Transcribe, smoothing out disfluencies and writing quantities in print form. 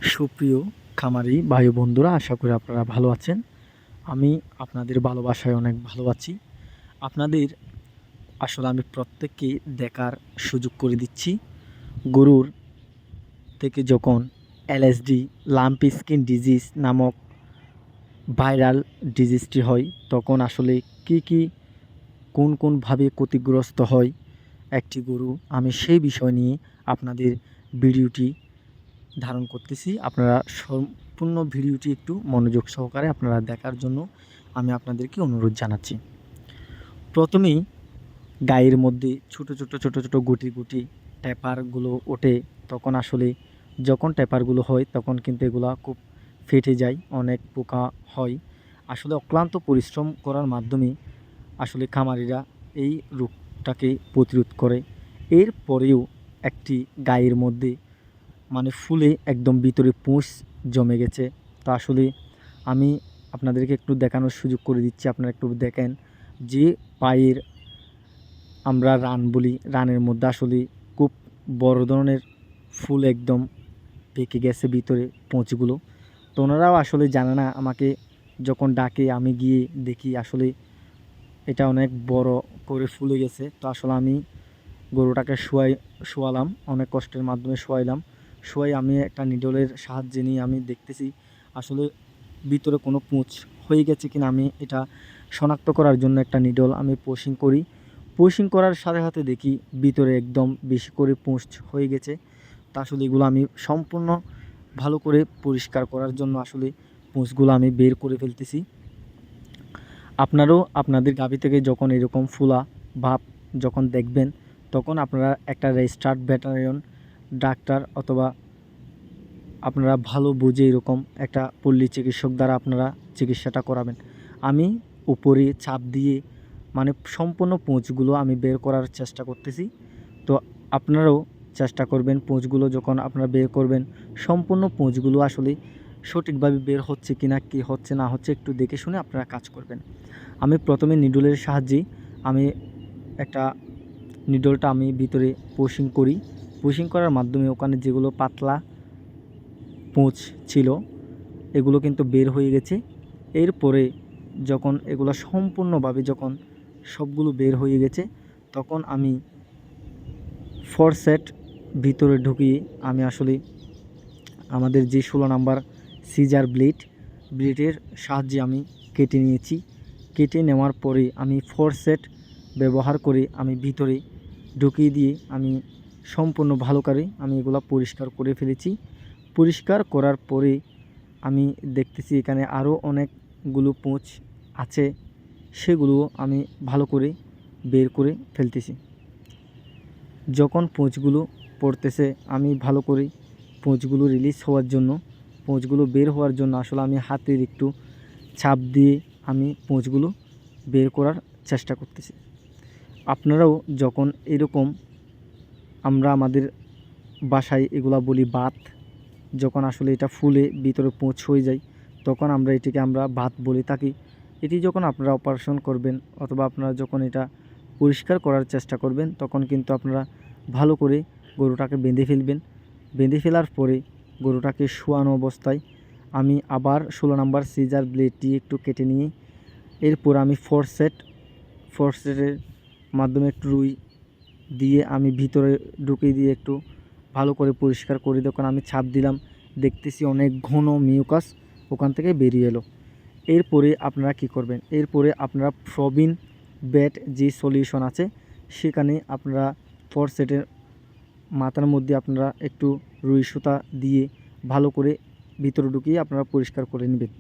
সুপ্রিয় খামারি ভাই বন্ধুরা, আশা করি আপনারা ভালো আছেন। আমি আপনাদের ভালোবাসায় অনেক ভালো আছি। আপনাদের আসলে আমি প্রত্যেককে দেখার সুযোগ করে দিচ্ছি। গরুর থেকে যখন এলএসডি লাম্পি স্কিন ডিজিজ নামক ভাইরাল ডিজিজটি হয়, তখন আসলে কি কোনভাবে ক্ষতিগ্রস্ত হয় একটি গরু, আমি সেই বিষয় নিয়ে আপনাদের ভিডিওটি ধারণ করতেছি। আপনারা সম্পূর্ণ ভিডিওটি একটু মনোযোগ সহকারে আপনারা দেখার জন্য আমি আপনাদেরকে অনুরোধ জানাচ্ছি। প্রথমেই গায়ের মধ্যে ছোট ছোট গুটি গুটি ট্যাপারগুলো ওঠে। তখন আসলে যখন ট্যাপারগুলো হয় তখন কিন্তু এগুলা খুব ফেটে যায়, অনেক পোকা হয়। আসলে অক্লান্ত পরিশ্রম করার মাধ্যমে আসলে খামারিরা এই রোগটাকে প্রতিরোধ করে। এরপরেও একটি গায়ের মধ্যে ফুলে একদম ভিতরে পুঁজ জমে গেছে। তো আসলে আমি আপনাদেরকে একটু দেখানোর সুযোগ করে দিচ্ছি। আপনারা একটু দেখেন যে পায়ের আমরা রান বলি, রানের মধ্যে আসলে খুব বড় ধরনের ফুল একদম পেকে গেছে ভিতরে পুঁজগুলো। তো ওনারাও আসলে জানে না, আমাকে যখন ডাকে আমি গিয়ে দেখি আসলে এটা অনেক বড় করে ফুলে গেছে। তো আসলে আমি গরুটাকে শোয়ালাম, অনেক কষ্টের মাধ্যমে শোয়াই আমি একটা নিডলের সাহায্যে নিয়ে আমি দেখতেছি আসলে ভিতরে কোনো পুঁজ হয়ে গেছে কিনা। আমি এটা শনাক্ত করার জন্য একটা নিডল আমি পুশিং করার সাথে সাথে দেখি ভিতরে একদম বেশি করে পুঁজ হয়ে গেছে। তা আসলে এগুলো আমি সম্পূর্ণ ভালো করে পরিষ্কার করার জন্য আসলে পুঁজগুলো আমি বের করে ফেলতেছি। আপনারাও আপনাদের গাভী থেকে যখন এরকম ফুলা ভাব যখন দেখবেন, তখন আপনারা একটা রেজিস্টার্ড ভেটেরিনারি ডাক্তার অথবা আপনারা ভালো বুঝে এরকম একটা পল্লী চিকিৎসক দ্বারা আপনারা চিকিৎসাটা করাবেন। আমি উপরে চাপ দিয়ে সম্পূর্ণ পুঁজগুলো আমি বের করার চেষ্টা করতেছি। তো আপনারাও চেষ্টা করবেন, পুঁজগুলো যখন আপনারা বের করবেন সম্পূর্ণ পুঁজগুলো আসলে সঠিকভাবে বের হচ্ছে কিনা, কি হচ্ছে না হচ্ছে একটু দেখে শুনে আপনারা কাজ করবেন। আমি প্রথমে নিডলের সাহায্যে আমি একটা নিডলটা আমি ভিতরে পুশিং করার মাধ্যমে ওখানে যেগুলো পাতলা পুঁজ ছিল এগুলো কিন্তু বের হয়ে গেছে। এরপরে যখন এগুলো সম্পূর্ণভাবে যখন সবগুলো বের হয়ে গেছে, তখন আমি ফরসেট ভিতরে ঢুকিয়ে আমি আসলে আমাদের যে 16 নাম্বার সিজার ব্লেডের সাহায্যে আমি কেটে নিয়েছি। কেটে নেওয়ার পরে আমি ফরসেট ব্যবহার করে আমি ভিতরে ঢুকিয়ে দিয়ে আমি সম্পূর্ণ ভালো করে আমি এগুলো পরিষ্কার করে ফেলেছি। পরিষ্কার করার পরে আমি দেখতেছি এখানে আরও অনেকগুলো পুঁজ আছে, সেগুলো আমি ভালো করে বের করে ফেলতেছি। যখন পুঁজগুলো পড়তেছে আমি ভালো করে পুঁজগুলো রিলিজ হওয়ার জন্য, পুঁজগুলো বের হওয়ার জন্য আসলে আমি হাতের একটু চাপ দিয়ে আমি পুঁজগুলো বের করার চেষ্টা করতেছি। আপনারাও যখন এরকম, আমরা আমাদের বাসায় এগুলা বলি বাত, যখন আসলে এটা ফুলে ভিতরে পুঁজ হয়ে যায় তখন আমরা এটিকে বাত বলে থাকি। এটি যখন আপনারা অপারেশন করবেন অথবা আপনারা যখন এটা পরিষ্কার করার চেষ্টা করবেন, তখন কিন্তু আপনারা ভালো করে গরুটাকে বেঁধে ফেলবেন। বেঁধে ফেলার পরে গরুটাকে শোয়ানো অবস্থায় আমি আবার 16 নাম্বার সিজার ব্লেড দিয়ে একটু কেটে নিয়ে এরপর আমি ফরসেটের মাধ্যমে একটু রুই দিয়ে আমি ভিতরে ঢুকিয়ে দিয়ে একটু ভালো করে পরিষ্কার করে যখন আমি ছাপ দিলাম, দেখতেছি অনেক ঘন মিউকাস ওখান থেকে বেরিয়ে এলো। এরপরে আপনারা কি করবেন, এরপরে আপনারা প্রবিন ব্যাট যে সলিউশন আছে সেখানে আপনারা ফরসেটের মাথার মধ্যে আপনারা একটু রুই সুতা দিয়ে ভালো করে ভিতরে ঢুকিয়ে আপনারা পরিষ্কার করে নেবেন।